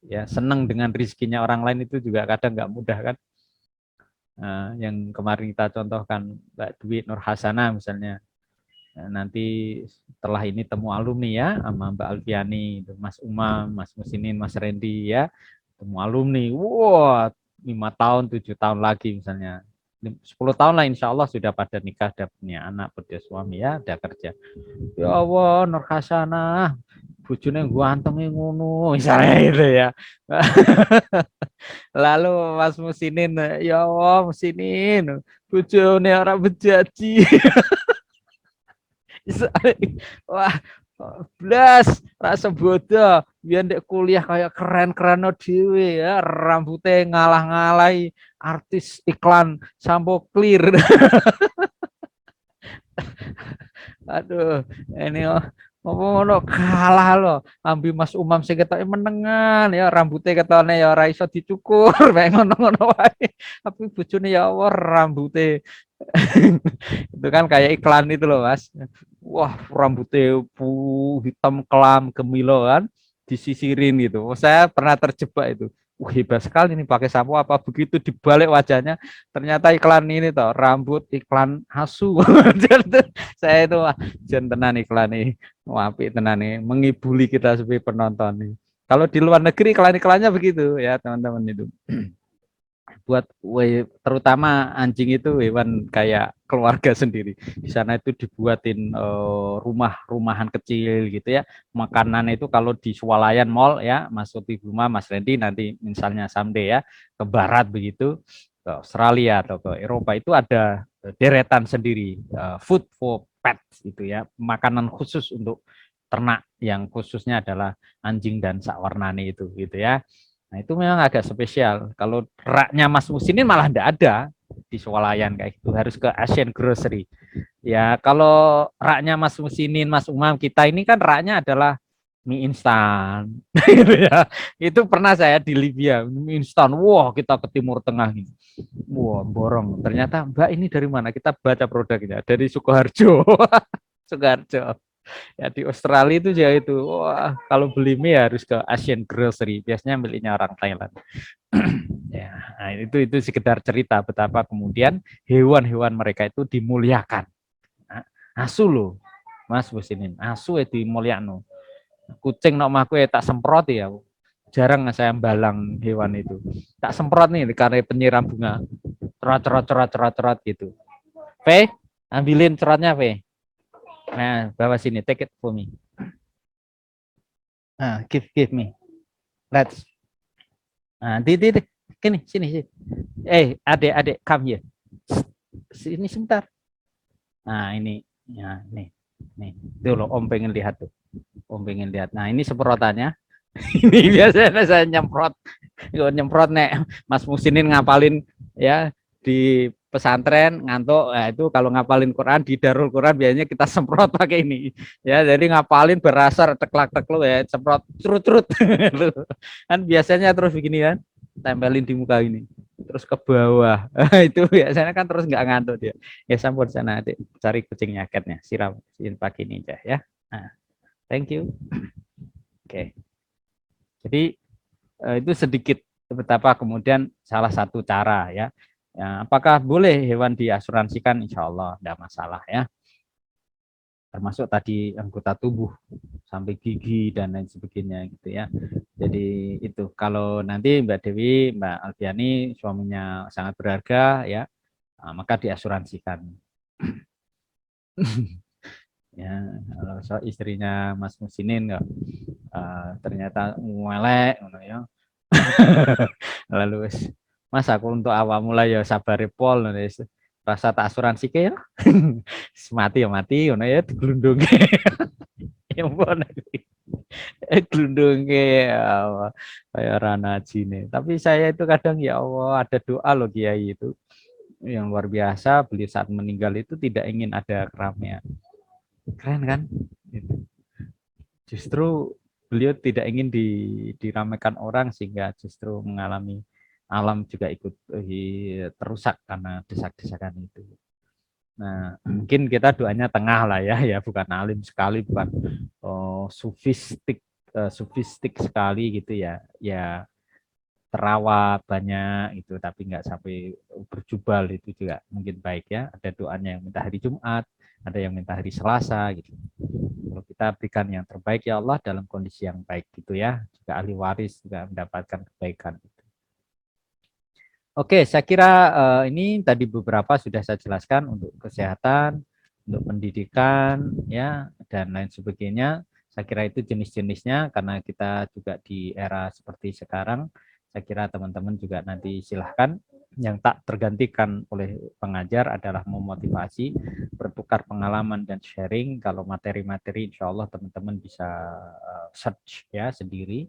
[SPEAKER 1] Ya, senang dengan rezekinya orang lain itu juga kadang nggak mudah kan. Nah, yang kemarin kita contohkan Mbak Dwi Nur Hasanah misalnya. Nah, nanti setelah ini temu alumni ya sama Mbak Alfiani, Mas Umam, Mas Musinin, Mas Randy ya, temu alumni. Wah, 5 tahun, 7 tahun lagi misalnya. 10 tahun lah insya Allah sudah pada nikah, ada punya anak, punya suami ya, ada kerja. Ya Allah, Nur Hasanah, bojone ganteng ngono, misalnya itu ya. Lalu Mas Musinin, ya Allah Musinin, bojone orang bejaji. Wah, blas rasa bodoh biar ndek kuliah kayak keren-keren dhewe ya, rambutnya ngalah-ngalahi artis iklan sampo clear. Aduh, ini ngono kalah loh. Ambil Mas Umam sing ketoke menengan ya, rambutnya ketone ya ora iso dicukur, kayak ngono-ngono wae. Tapi bojone ya Allah rambutnya itu kan kayak iklan itu loh Mas. Wah rambutnya hitam kelam gemilo kan, disisirin gitu. Saya pernah terjebak itu. Hebat sekali nih pakai sampo apa begitu dibalik wajahnya ternyata iklan ini toh rambut iklan Hasu. Saya itu wah tenan iklan nih, apik tenan nih, mengibuli kita sebagai penonton nih. Kalau di luar negeri iklan-iklannya begitu ya teman-teman itu. Buat terutama anjing itu hewan kayak keluarga sendiri. Di sana itu dibuatin rumah-rumahan kecil gitu ya. Makanan itu kalau di Swalayan Mall ya, Mas Sotibuma, Mas Randy nanti misalnya someday ya ke barat begitu, ke Australia atau ke Eropa itu ada deretan sendiri, food for pets gitu ya, makanan khusus untuk ternak yang khususnya adalah anjing dan sakwarnane itu gitu ya. Nah itu memang agak spesial. Kalau raknya Mas Musinin malah enggak ada di Swalayan kayak gitu. Harus ke Asian Grocery. Ya kalau raknya Mas Musinin, Mas Umam kita ini kan raknya adalah mie instan. Gitu ya. Itu pernah saya di Libya mie instan. Wah kita ke Timur Tengah nih. Wah borong. Ternyata Mbak ini dari mana? Kita baca produknya dari Sukoharjo. Sukoharjo. Ya di Australia itu ya itu, wah kalau beli mie harus ke Asian Grocery, biasanya miliknya orang Thailand. Ya, nah itu sekedar cerita betapa kemudian hewan-hewan mereka itu dimuliakan. Nah, asu loh, Mas Bosinin, asu itu dimuliakan. Kucing nok omahku tak semprot ya. Jarang saya balang hewan itu. Tak semprot nih karena penyiram bunga. Cerot gitu. V, ambilin cerotnya V. Nah, bawa sini, take it for me. Nah, give me. Let's. Nah, di, sini. Adik, come here. Sini sebentar. Nah, ini, ya, nih. Tuh loh, Om pengen lihat tuh. Om pengen lihat. Nah, ini semprotannya. Ini biasanya saya nyemprot nek Mas Musinin ngapalin ya di pesantren ngantuk. Nah, itu kalau ngapalin Quran di Darul Quran biasanya kita semprot pakai ini. Ya, jadi ngapalin berasar teklak-tekluk ya, semprot curut-curut. Kan biasanya terus begini kan, tempelin di muka ini. Terus ke bawah. Itu biasanya kan terus nggak ngantuk dia. Ya sampun sana Adik, cari kucing nyaketnya, siram pakai ini aja ya. Nah, thank you. Oke. Jadi itu sedikit betapa kemudian salah satu cara ya. Ya, apakah boleh hewan diasuransikan? Insya Allah tidak masalah ya. Termasuk tadi anggota tubuh sampai gigi dan lain sebagainya gitu ya. Jadi itu kalau nanti Mbak Dewi, Mbak Alfiani suaminya sangat berharga ya, maka diasuransikan. Ya, kalau so istrinya Mas Musinin ternyata melek ya. Lalu Mas aku untuk awak mulai ya sabar pol rasa tak asuransi ke ya. Mati ya mati ngono ya diglundung. Ya ampun. Glundung kayak Rana Jine. Tapi saya itu kadang ya Allah ada doa loh Kiai itu yang luar biasa. Beliau saat meninggal itu tidak ingin ada keramaian. Keren kan? Gitu. Justru beliau tidak ingin diramaikan orang sehingga justru mengalami alam juga ikut terusak karena desak-desakan itu. Nah, mungkin kita doanya tengah lah ya, ya bukan alim sekali, bukan sufistik sekali gitu ya, ya terawat banyak itu, tapi nggak sampai berjubal itu juga mungkin baik ya. Ada doanya yang minta hari Jumat, ada yang minta hari Selasa gitu. Kalau kita berikan yang terbaik ya Allah dalam kondisi yang baik gitu ya, juga ahli waris juga mendapatkan kebaikan. Oke, saya kira ini tadi beberapa sudah saya jelaskan untuk kesehatan, untuk pendidikan, ya dan lain sebagainya. Saya kira itu jenis-jenisnya karena kita juga di era seperti sekarang. Saya kira teman-teman juga nanti silahkan. Yang tak tergantikan oleh pengajar adalah memotivasi, bertukar pengalaman dan sharing. Kalau materi-materi, insya Allah teman-teman bisa search ya sendiri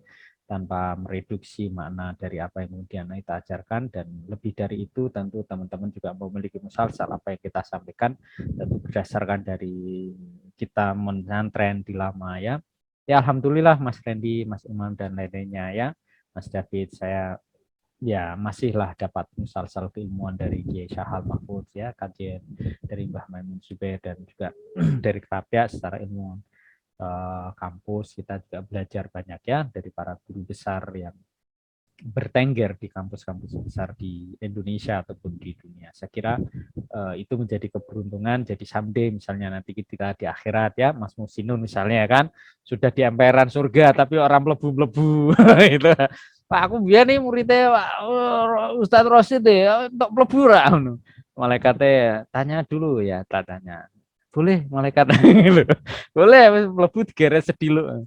[SPEAKER 1] tanpa mereduksi makna dari apa yang kemudian kita ajarkan, dan lebih dari itu tentu teman-teman juga memiliki musalsal apa yang kita sampaikan tentu berdasarkan dari kita menantren di lama ya. Ya alhamdulillah Mas Randy, Mas Imam dan lain-lainnya ya. Mas David, saya ya masihlah dapat musalsal keilmuan dari Kiai Syahal Mahfudz ya, kajian dari Mbah Maimun Zubair dan juga dari Kerapia secara ilmuwan. Kampus kita juga belajar banyak ya dari para guru besar yang bertengger di kampus-kampus besar di Indonesia ataupun di dunia. Saya kira itu menjadi keberuntungan. Jadi someday misalnya nanti kita di akhirat ya, Mas Musinun misalnya kan sudah di emperan surga tapi orang melebu-melebu itu. Pak aku biar nih muridnya Pak Ustadz Rosid ya untuk melebu ra. Malaikatnya tanya dulu ya, tanya boleh malaikat boleh melebu digeret sediluk.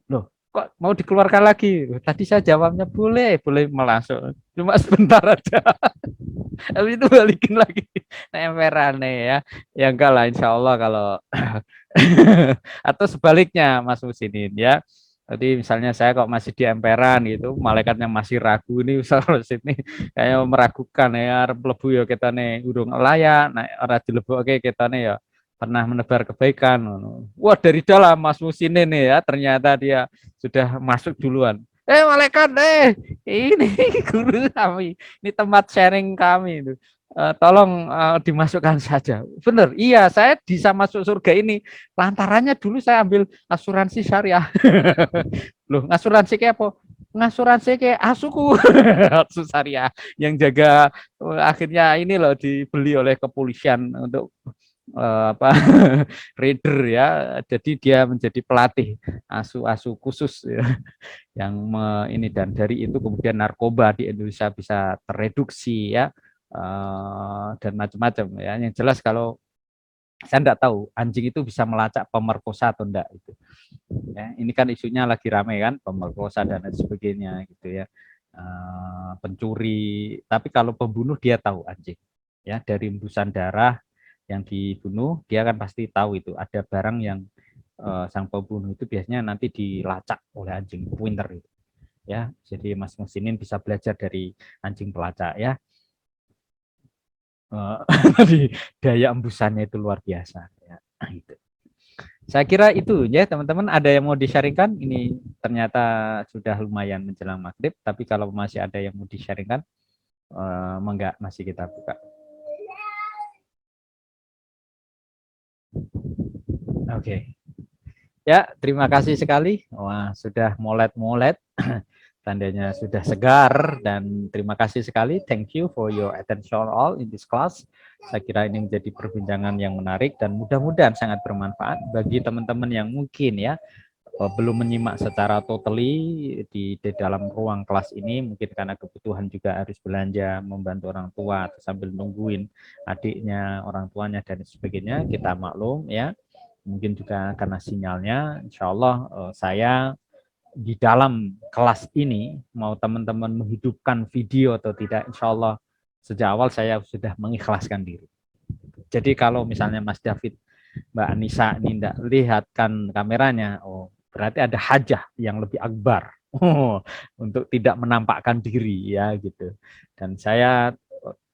[SPEAKER 1] Loh kok mau dikeluarkan lagi? Tadi saya jawabnya boleh melasuk cuma sebentar aja. Habis itu balikin lagi emperan nih ya. Ya enggak lah insya Allah kalau atau sebaliknya Mas Musinin ya. Jadi misalnya saya kok masih di emperan gitu, malaikatnya masih ragu ini ini kayak meragukan ya arep mlebu ya kita nih urung layak, nah ora dilebokke kita nih ya pernah menebar kebaikan. Wah dari dalam Mas Musinin nih ya ternyata dia sudah masuk duluan. Malaikat ini guru kami, ini tempat sharing kami itu. Tolong dimasukkan saja. Benar, iya saya bisa masuk surga ini. Lantarannya dulu saya ambil asuransi syariah. Loh, asuransi kayak apa? Ngasuransi kayak asuku, asu syariah yang jaga akhirnya ini loh dibeli oleh kepolisian untuk apa reader ya. Jadi dia menjadi pelatih asu-asu khusus ya, yang ini dan dari itu kemudian narkoba di Indonesia bisa tereduksi ya. Dan macam-macam ya. Yang jelas kalau saya enggak tahu anjing itu bisa melacak pemerkosa atau enggak itu. Ya, ini kan isunya lagi ramai kan pemerkosa dan lain sebagainya gitu ya. Pencuri, tapi kalau pembunuh dia tahu anjing. Ya, dari embusan darah yang dibunuh dia kan pasti tahu itu ada barang yang sang pembunuh itu biasanya nanti dilacak oleh anjing pinter itu. Ya, jadi Mas Musinin bisa belajar dari anjing pelacak ya. Daya embusannya itu luar biasa ya. Gitu. Saya kira itu ya teman-teman, ada yang mau di-sharingkan? Ini ternyata sudah lumayan menjelang maghrib, tapi kalau masih ada yang mau di-sharingkan, enggak masih kita buka. Oke. Ya, terima kasih sekali. Wah, sudah molet-molet. Tandanya sudah segar dan terima kasih sekali. Thank you for your attention all in this class. Saya kira ini menjadi perbincangan yang menarik dan mudah-mudahan sangat bermanfaat bagi teman-teman yang mungkin ya belum menyimak secara totally di dalam ruang kelas ini, mungkin karena kebutuhan juga harus belanja, membantu orang tua atau sambil nungguin adiknya, orang tuanya dan sebagainya. Kita maklum ya. Mungkin juga karena sinyalnya, insya Allah saya di dalam kelas ini, mau teman-teman menghidupkan video atau tidak, insya Allah sejak awal saya sudah mengikhlaskan diri. Jadi kalau misalnya Mas David, Mbak Anissa ini tidak lihatkan kameranya, oh berarti ada hajah yang lebih akbar untuk tidak menampakkan diri ya gitu. Dan saya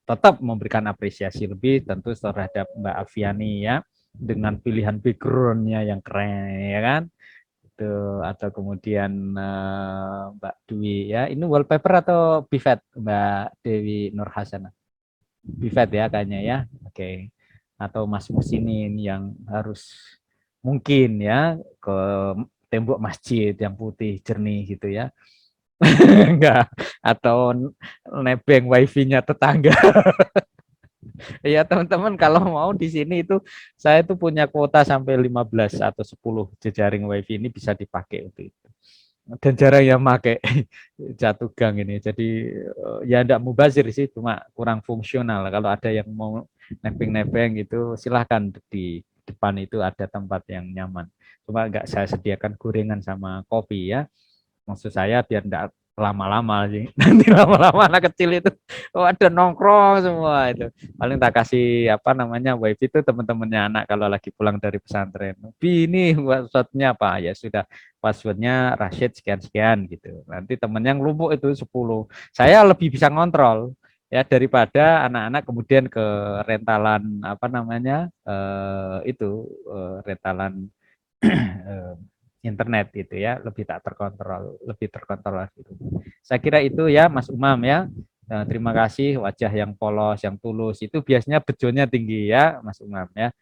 [SPEAKER 1] tetap memberikan apresiasi lebih tentu terhadap Mbak Aviani ya. dengan pilihan backgroundnya yang keren, ya kan? Itu atau kemudian Mbak Dwi ya, ini wallpaper atau Bivet Mbak Dewi Nur Hasanah? Bivet ya kayaknya ya, oke. Atau Mas Musinin yang harus mungkin ya ke tembok masjid yang putih jernih gitu ya. Enggak, atau nebeng wifi-nya tetangga. Iya teman-teman, kalau mau di sini itu saya tuh punya kuota sampai 15 atau 10 jejaring wifi ini bisa dipakai untuk itu. Dan jarang yang pakai jatuh gang ini. Jadi ya enggak mubazir sih, cuma kurang fungsional. Kalau ada yang mau nebeng-nebeng gitu silahkan, di depan itu ada tempat yang nyaman. Cuma enggak saya sediakan gorengan sama kopi ya. Maksud saya biar enggak lama-lama sih. Nanti lama-lama anak kecil itu ada nongkrong semua itu. Paling tak kasih apa namanya wifi itu teman-temannya anak kalau lagi pulang dari pesantren. Ini passwordnya apa? Ya sudah, passwordnya Rashid sekian-sekian gitu. Nanti temen yang lumpuh itu 10. Saya lebih bisa ngontrol ya daripada anak-anak kemudian ke rentalan apa namanya rentalan internet gitu ya, lebih tak terkontrol, lebih terkontrol gitu. Saya kira itu ya Mas Umam ya. Terima kasih, wajah yang polos, yang tulus itu biasanya bejonya tinggi ya Mas Umam ya.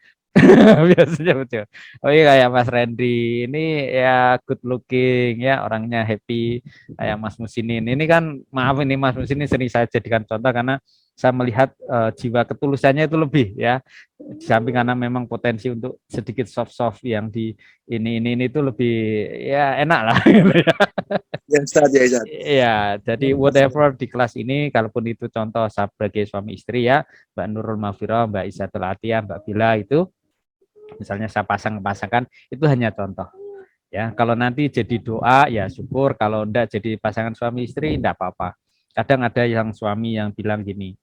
[SPEAKER 1] Biasanya betul. Oh iya, kayak Mas Randy ini ya good looking ya, orangnya happy. Kayak Mas Musinin ini kan, maaf ini Mas Musinin sering saya jadikan contoh karena saya melihat jiwa ketulusannya itu lebih ya. Di samping karena memang potensi untuk sedikit soft yang di ini itu lebih ya enak lah gitu ya.
[SPEAKER 2] Ya Ustaz, ya Ustaz.
[SPEAKER 1] Ya, jadi whatever di kelas ini, kalaupun itu contoh sebagai suami istri ya, Mbak Nurul Mafira, Mbak Isatul Atiyah, Mbak Bila itu, misalnya saya pasang-pasangkan, itu hanya contoh. Ya, kalau nanti jadi doa ya syukur, kalau enggak jadi pasangan suami istri enggak apa-apa. Kadang ada yang suami yang bilang gini,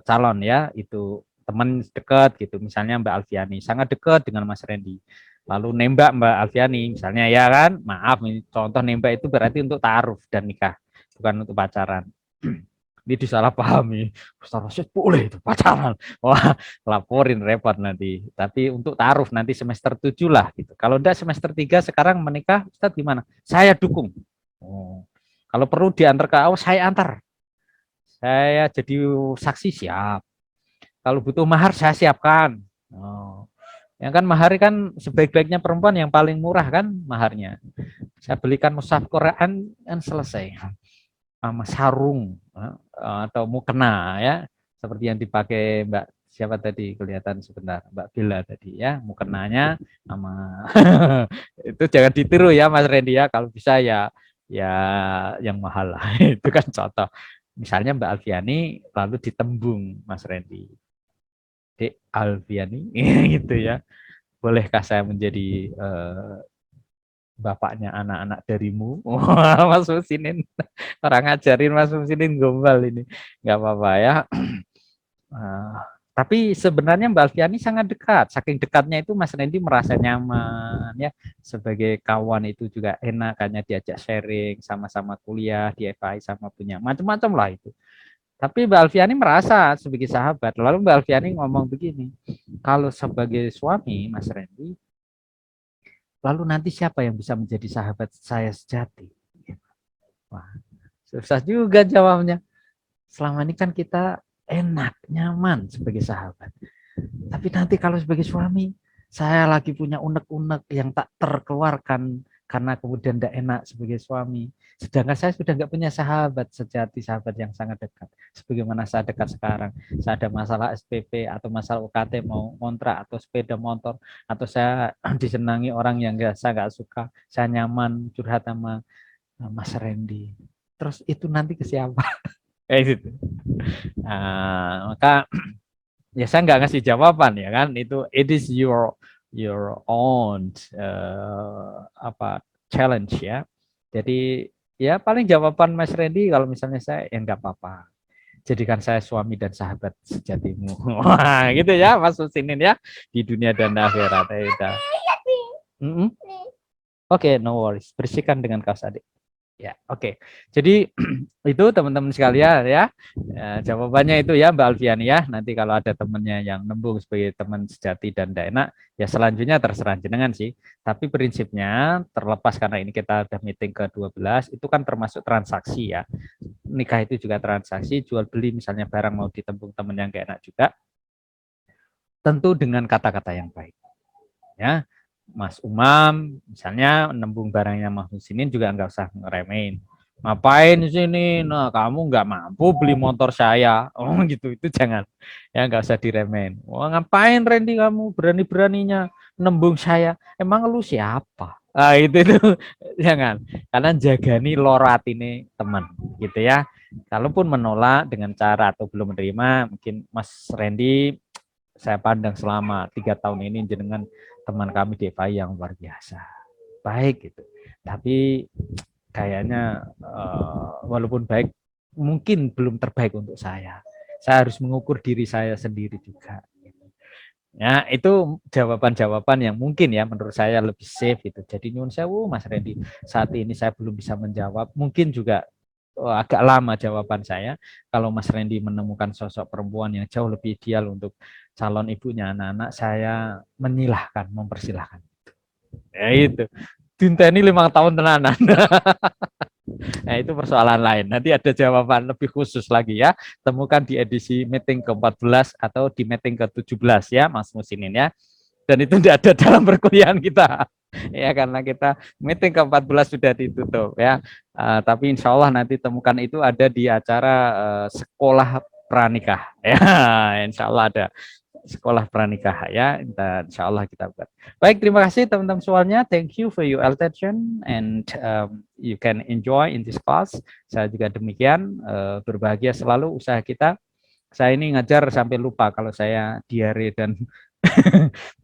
[SPEAKER 1] calon ya, itu teman dekat gitu, misalnya Mbak Alfiani, sangat dekat dengan Mas Randy. Lalu nembak Mbak Alfiani, misalnya ya kan, maaf, ini contoh nembak itu berarti untuk taaruf dan nikah, bukan untuk pacaran. Ini disalahpahami, Ustaz Rasyid boleh itu pacaran. Wah, laporin repot nanti. Tapi untuk taaruf nanti semester 7 lah gitu. Kalau enggak semester 3 sekarang menikah, Ustaz gimana? Saya dukung. Oh. Kalau perlu diantar ke AU, saya antar. Saya jadi saksi siap. Kalau butuh mahar saya siapkan. Oh. Yang kan mahar kan sebaik-baiknya perempuan yang paling murah kan maharnya. Saya belikan mushaf Quran kan selesai. Sama sarung atau mukena ya, seperti yang dipakai Mbak siapa tadi kelihatan sebentar, Mbak Bella tadi ya, mukenanya sama itu jangan ditiru ya Mas Randy ya, kalau bisa ya yang mahal lah. Itu kan contoh. Misalnya Mbak Alfiani lalu ditembung Mas Randy. Dek Alfiani gitu ya. Bolehkah saya menjadi bapaknya anak-anak darimu? Mas Musinin, orang ngajarin Mas Musinin gombal ini, nggak apa-apa ya. Tapi sebenarnya Mbak Alfiani sangat dekat, saking dekatnya itu Mas Randy merasa nyaman ya, sebagai kawan itu juga enak, hanya diajak sharing, sama-sama kuliah di FAI, sama punya macam-macam lah itu. Tapi Mbak Alfiani merasa sebagai sahabat. Lalu Mbak Alfiani ngomong begini, kalau sebagai suami Mas Randy, lalu nanti siapa yang bisa menjadi sahabat saya sejati? Wah, susah juga jawabnya. Selama ini kan kita enak, nyaman sebagai sahabat. Tapi nanti kalau sebagai suami, saya lagi punya unek-unek yang tak terkeluarkan karena kemudian tidak enak sebagai suami. Sedangkan saya sudah nggak punya sahabat sejati, sahabat yang sangat dekat. Sebagaimana saya dekat sekarang. Saya ada masalah SPP atau masalah UKT mau kontrak atau sepeda motor, atau saya disenangi orang yang saya nggak suka, saya nyaman curhat sama Mas Randy. Terus itu nanti ke siapa? Gitu. Nah, maka ya saya nggak ngasih jawaban ya kan, itu it is your own challenge ya. Jadi ya paling jawaban Mas Randy kalau misalnya saya ya nggak apa-apa, jadikan saya suami dan sahabat sejatimu. Wah gitu ya Mas Husinin ya, di dunia dan akhirat ya. Oke, no worries, bersihkan dengan kaos adik. Ya, oke. Jadi itu teman-teman sekalian ya. Jawabannya itu ya Mbak Alfiani ya. Nanti kalau ada temannya yang nembung sebagai teman sejati dan tidak enak, ya selanjutnya terserah jenengan sih. Tapi prinsipnya terlepas karena ini kita udah meeting ke-12, itu kan termasuk transaksi ya. Nikah itu juga transaksi, jual beli misalnya barang mau ditembung teman yang gak enak juga. Tentu dengan kata-kata yang baik. Ya, Mas Umam misalnya nembung barangnya Mas Musinin juga nggak usah ngeremehin. Ngapain di sini? Nah, kamu nggak mampu beli motor saya. Oh gitu, itu jangan. Ya nggak usah diremehin. Wah, ngapain Randy kamu berani-beraninya nembung saya? Emang lu siapa? Ah itu jangan. Karena jagani lorat ini teman, gitu ya. Kalaupun menolak dengan cara atau belum menerima, mungkin Mas Randy saya pandang selama 3 tahun ini jenengan teman kami di FI yang luar biasa baik gitu, tapi kayaknya walaupun baik mungkin belum terbaik untuk saya harus mengukur diri saya sendiri juga gitu. Ya itu jawaban-jawaban yang mungkin ya menurut saya lebih safe itu. Jadi nyun sewu Mas Randy, saat ini saya belum bisa menjawab, mungkin juga agak lama jawaban saya. Kalau Mas Randy menemukan sosok perempuan yang jauh lebih ideal untuk calon ibunya anak-anak, saya menyilahkan, mempersilahkan. Ya itu. Cinta ini 5 tahun tenanan. Nah, itu persoalan lain. Nanti ada jawaban lebih khusus lagi ya. Temukan di edisi meeting ke-14 atau di meeting ke-17 ya, Mas Musinin ya. Dan itu tidak ada dalam perkuliahan kita. Ya, karena kita meeting ke-14 sudah ditutup ya. Tapi insya Allah nanti temukan itu ada di acara sekolah pranikah. Ya, insya Allah ada sekolah pranikah ya. Insya Allah kita buat. Baik, terima kasih teman-teman soalnya. Thank you for your attention and you can enjoy in this class. Saya juga demikian, berbahagia selalu usaha kita. Saya ini ngajar sampai lupa kalau saya diare dan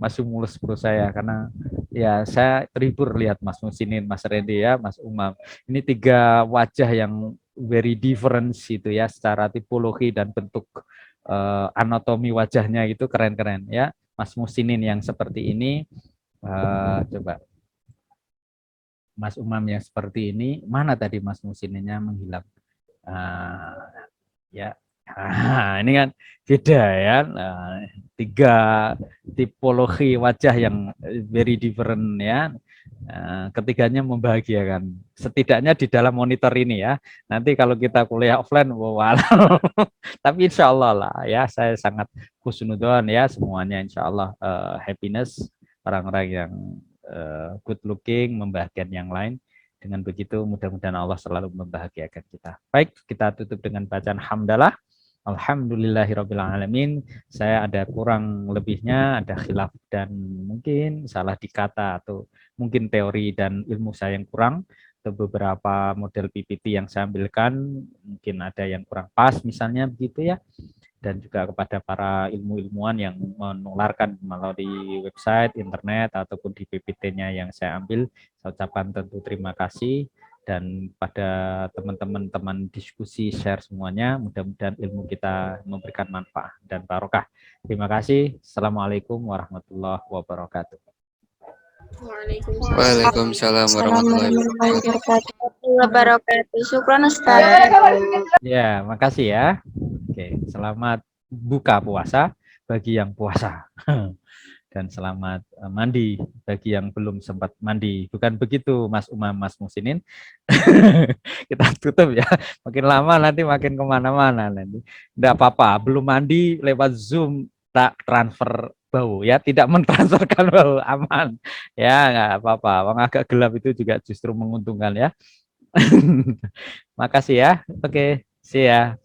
[SPEAKER 1] masuk mulus perut saya karena ya saya terhibur lihat Mas Musinin, Mas Randy ya, Mas Umam. Ini 3 wajah yang very different itu ya secara tipologi dan bentuk anatomi wajahnya itu keren-keren ya. Mas Musinin yang seperti ini, coba Mas Umam yang seperti ini, mana tadi Mas Musininnya menghilang? Ya, ini kan beda ya. 3 tipologi wajah yang very different ya. Ketiganya membahagiakan. Setidaknya di dalam monitor ini ya. Nanti kalau kita kuliah offline, wow. Tapi insya Allah lah ya, saya sangat husnudon ya semuanya insya Allah happiness, orang-orang yang good looking, membahagiakan yang lain. Dengan begitu mudah-mudahan Allah selalu membahagiakan kita. Baik, kita tutup dengan bacaan hamdalah. Alhamdulillahirrabbilalamin. Saya ada kurang lebihnya, ada khilaf dan mungkin salah dikata atau mungkin teori dan ilmu saya yang kurang. Atau beberapa model PPT yang saya ambilkan mungkin ada yang kurang pas misalnya begitu ya. Dan juga kepada para ilmu-ilmuwan yang menularkan melalui website, internet, ataupun di PPT-nya yang saya ambil. Saya ucapkan tentu terima kasih. Dan pada teman-teman teman diskusi share semuanya, mudah-mudahan ilmu kita memberikan manfaat dan barokah. Terima kasih. Assalamualaikum warahmatullahi wabarakatuh.
[SPEAKER 3] Waalaikumsalam warahmatullahi
[SPEAKER 4] wabarakatuh. Syukran Ustaz.
[SPEAKER 1] Ya, makasih ya. Oke, selamat buka puasa bagi yang puasa. Dan selamat mandi bagi yang belum sempat mandi. Bukan begitu Mas Umam, Mas Musinin. Kita tutup ya. Makin lama nanti makin kemana-mana nanti. Tidak apa-apa, belum mandi lewat Zoom tak transfer bau ya, tidak mentransferkan bau, aman. Ya nggak apa-apa. Wong agak gelap itu juga justru menguntungkan ya. Makasih ya. Oke, see ya.